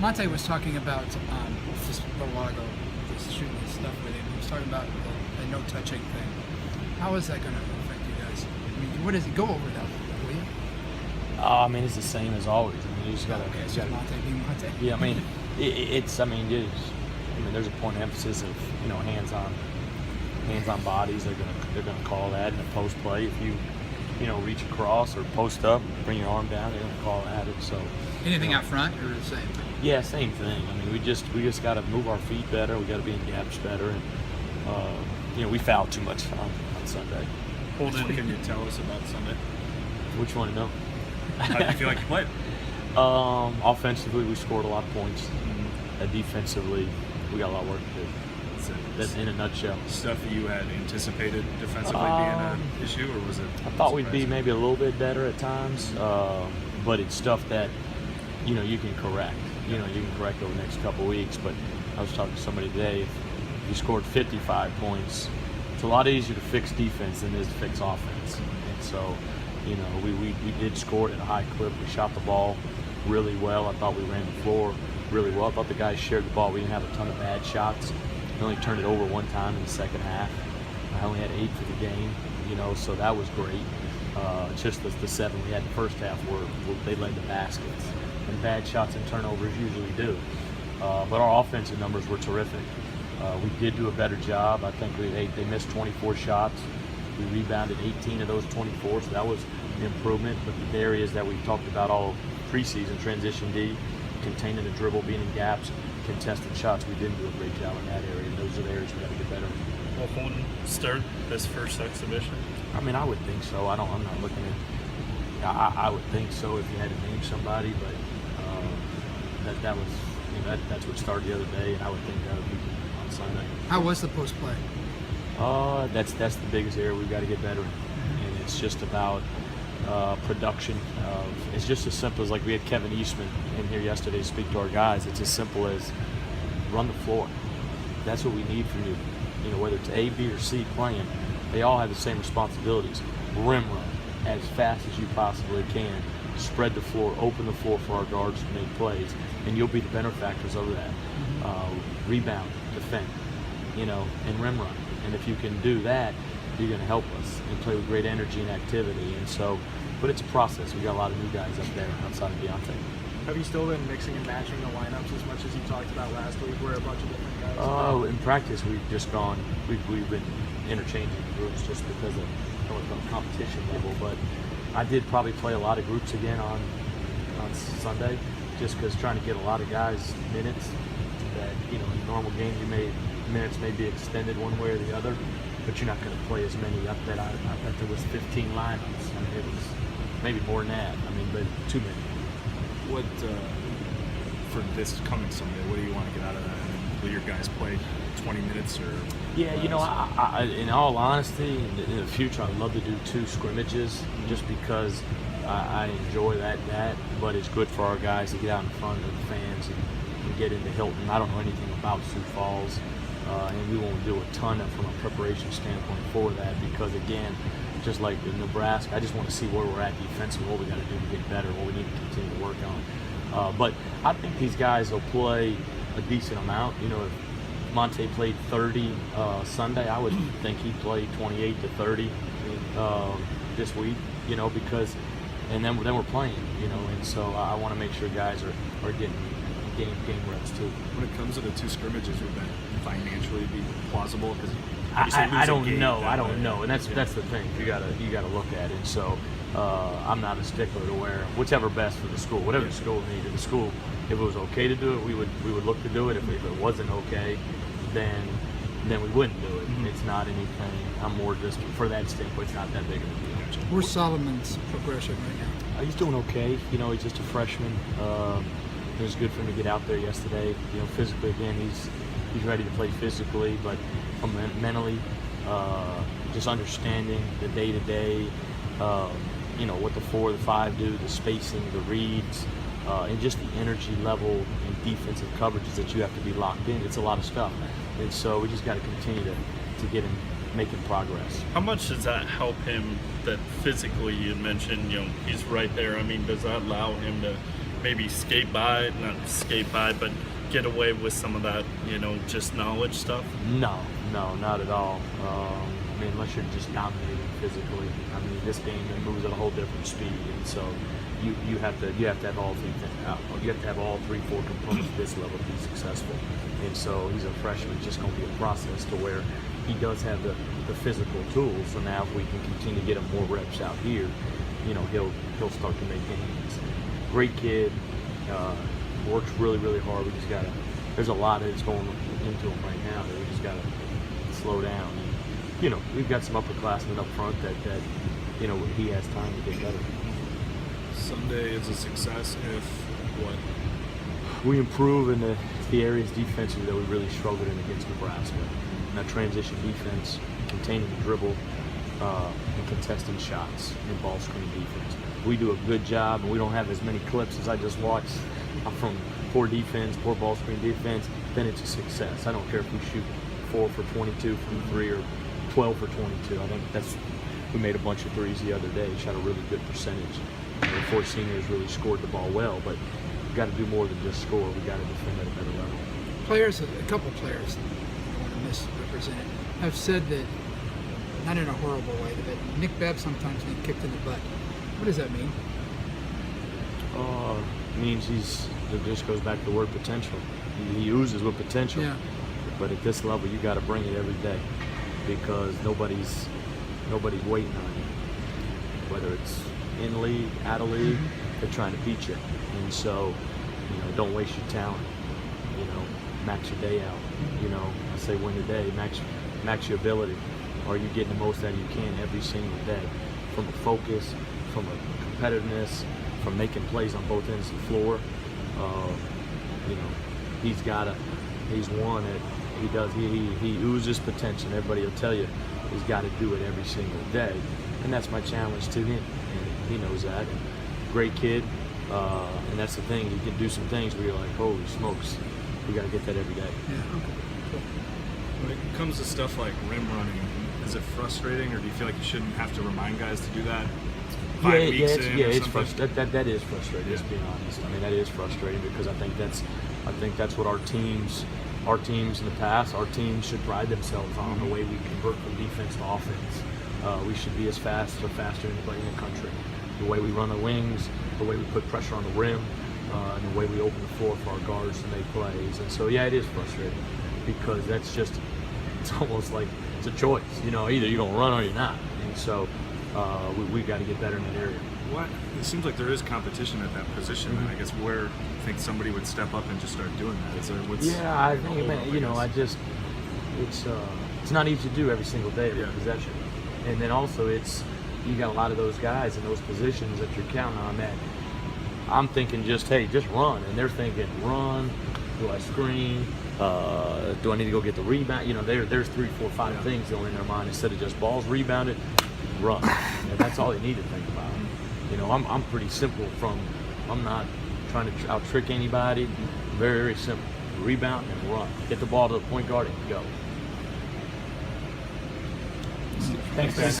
Monte was talking about just a little while ago, just shooting his stuff with him. He was talking about the no touching thing. How is that going to affect you guys? I mean, what does it go over that? Will you? I mean, it's the same as always. I mean, you just gotta. Okay, so Monte being Monte. Yeah, I mean, there's a point of emphasis of hands-on bodies. They're gonna call that in a post play. If you reach across or post up, bring your arm down, they're gonna call at it. So Anything out front or the same? yeah, same thing. I mean, we just got to move our feet better. We got to be in gaps better, and we fouled too much on Sunday. Holden, can you tell us about Sunday? Which one to know? How do you feel like you played? Offensively, we scored a lot of points. Defensively, we got a lot of work to do. That's in a nutshell. Stuff that you had anticipated defensively being an issue, or was it? I thought we'd be maybe a little bit better at times, but it's stuff that you can correct. You can correct over the next couple of weeks. But I was talking to somebody today. If you scored 55 points, it's a lot easier to fix defense than it is to fix offense. And so, we did score at a high clip. We shot the ball really well. I thought we ran the floor really well. I thought the guys shared the ball. We didn't have a ton of bad shots. We only turned it over one time in the second half. I only had 8 for the game, so that was great. Just the 7 we had in the first half were they led the baskets. And bad shots and turnovers usually do. But our offensive numbers were terrific. We did do a better job. I think they missed 24 shots. We rebounded 18 of those 24, so that was an improvement. But the areas that we talked about all preseason, transition D, containing the dribble, being in gaps, contested shots, we didn't do a great job in that area. And those are the areas we got to get better in. Will Holden start this first exhibition? I mean, I would think so. I'm not looking at. I would think so if you had to name somebody, but that was that's what started the other day, and I would think that would be on Sunday. How was the post play? That's the biggest area we've got to get better in, and it's just about production. It's just as simple as, like, we had Kevin Eastman in here yesterday to speak to our guys. It's as simple as run the floor. That's what we need from you. Whether it's A, B, or C playing, they all have the same responsibilities. Rim run as fast as you possibly can. Spread the floor, open the floor for our guards to make plays, and you'll be the benefactors of that. Rebound, defend, and rim run. And if you can do that, you're going to help us and play with great energy and activity. And so, but it's a process. We got a lot of new guys up there outside of Deontay. Have you still been mixing and matching the lineups as much as you talked about last week, where a bunch of different guys? Oh, in practice, we've been interchanging groups just because of the competition level. But I did probably play a lot of groups again on Sunday, just because trying to get a lot of guys minutes. That in a normal game, minutes may be extended one way or the other, but you're not going to play as many. I bet there was 15 lineups. I mean, it was maybe more than that. I mean, but too many. What for this coming Sunday? What do you want to get out of that? I mean, will your guys play 20 minutes or? Yeah, I in all honesty, in the future, I'd love to do 2 scrimmages, just because I enjoy that. But it's good for our guys to get out in front of the fans and get into Hilton. I don't know anything about Sioux Falls, and we won't do a ton from a preparation standpoint for that, because, again, just like in Nebraska, I just want to see where we're at defensively, what we got to do to get better, what we need to continue to work on. But I think these guys will play a decent amount. If Monte played 30 Sunday, I would think he'd play 28 to 30 this week, because, and then we're playing, and so I want to make sure guys are getting game reps too. When it comes to the 2 scrimmages, would that financially be plausible? Because I don't know, and that's the thing. You gotta look at it. So I'm not a stickler to where whichever best for the school, whatever the school needed. The school, if it was okay to do it, we would look to do it. If it wasn't okay, then we wouldn't do it. It's not anything. I'm more just for that standpoint. It's not that big of a deal. Where's Solomon's progression right now? He's doing okay. He's just a freshman. It was good for him to get out there yesterday. Physically, again, he's ready to play physically, but mentally, just understanding the day-to-day, what the 4, the 5 do, the spacing, the reads, and just the energy level and defensive coverages that you have to be locked in. It's a lot of stuff. And so we just got to continue to get him making progress. How much does that help him that physically you mentioned, he's right there? I mean, does that allow him to maybe skate by, not skate by, but get away with some of that, just knowledge stuff? No, not at all. I mean, unless you're just dominating physically. I mean, this game it moves at a whole different speed, and so you have to have all three things. You have to have all 3-4 components at this level to be successful. And so he's a freshman. It's just going to be a process to where he does have the physical tools. So now if we can continue to get him more reps out here, he'll start to make gains. Great kid. Works really, really hard. We just gotta. There's a lot that's going into him right now that we just gotta slow down. And, we've got some upperclassmen up front that he has time to get better. Sunday is a success if what? We improve in the areas defensively that we really struggled in against Nebraska. And that transition defense, containing the dribble, and contesting shots and ball screen defense. We do a good job, and we don't have as many clips as I just watched from poor defense, poor ball screen defense. Then it's a success. I don't care if we shoot 4 for 22 from 3 or 12 for 22. I think we made a bunch of threes the other day. Shot a really good percentage. The 4 seniors really scored the ball well, but we've got to do more than just score. We've got to defend at a better level. A couple players, I don't want to misrepresent it, have said that, not in a horrible way, that Nick Babb sometimes gets kicked in the butt. What does that mean? It means it just goes back to the word potential. He oozes with potential. Yeah. But at this level, you got to bring it every day because nobody's waiting on you. Whether it's in league, out of league, they're trying to beat you. And so, don't waste your talent. Max your day out. I say win the day, max your ability. Are you getting the most out you can every single day? From a focus, from a competitiveness, from making plays on both ends of the floor. He's one that he oozes potential. Everybody will tell you he's got to do it every single day. And that's my challenge to him. And he knows that. And great kid. And that's the thing. You can do some things where you're like, holy smokes, we got to get that every day. Yeah. Okay. Cool. When it comes to stuff like rim running, is it frustrating, or do you feel like you shouldn't have to remind guys to do that? 5 weeks in or it's something? frustrating. That is frustrating. Yeah. Just being honest. I mean, that is frustrating because I think that's what our teams in the past, our teams should pride themselves on, the way we convert from defense to offense. We should be as fast or faster than anybody in the country. The way we run the wings, the way we put pressure on the rim, and the way we open the floor for our guards to make plays. And so, yeah, it is frustrating because it's almost like it's a choice. Either you're going to run or you're not. And so we've got to get better in that area. What? It seems like there is competition at that position. And I guess where I think somebody would step up and just start doing that. Is there? I think it's not easy to do every single day of the possession, and then also you got a lot of those guys in those positions that you're counting on that. I'm thinking just run, and they're thinking run. Do I screen? Do I need to go get the rebound? There's 3, 4, 5 things going in their mind instead of just balls rebounded, run, and that's all they need to think about. I'm pretty simple. I'm not trying to out trick anybody. Very, very simple. Rebound and run. Get the ball to the point guard and go. Thanks, guys.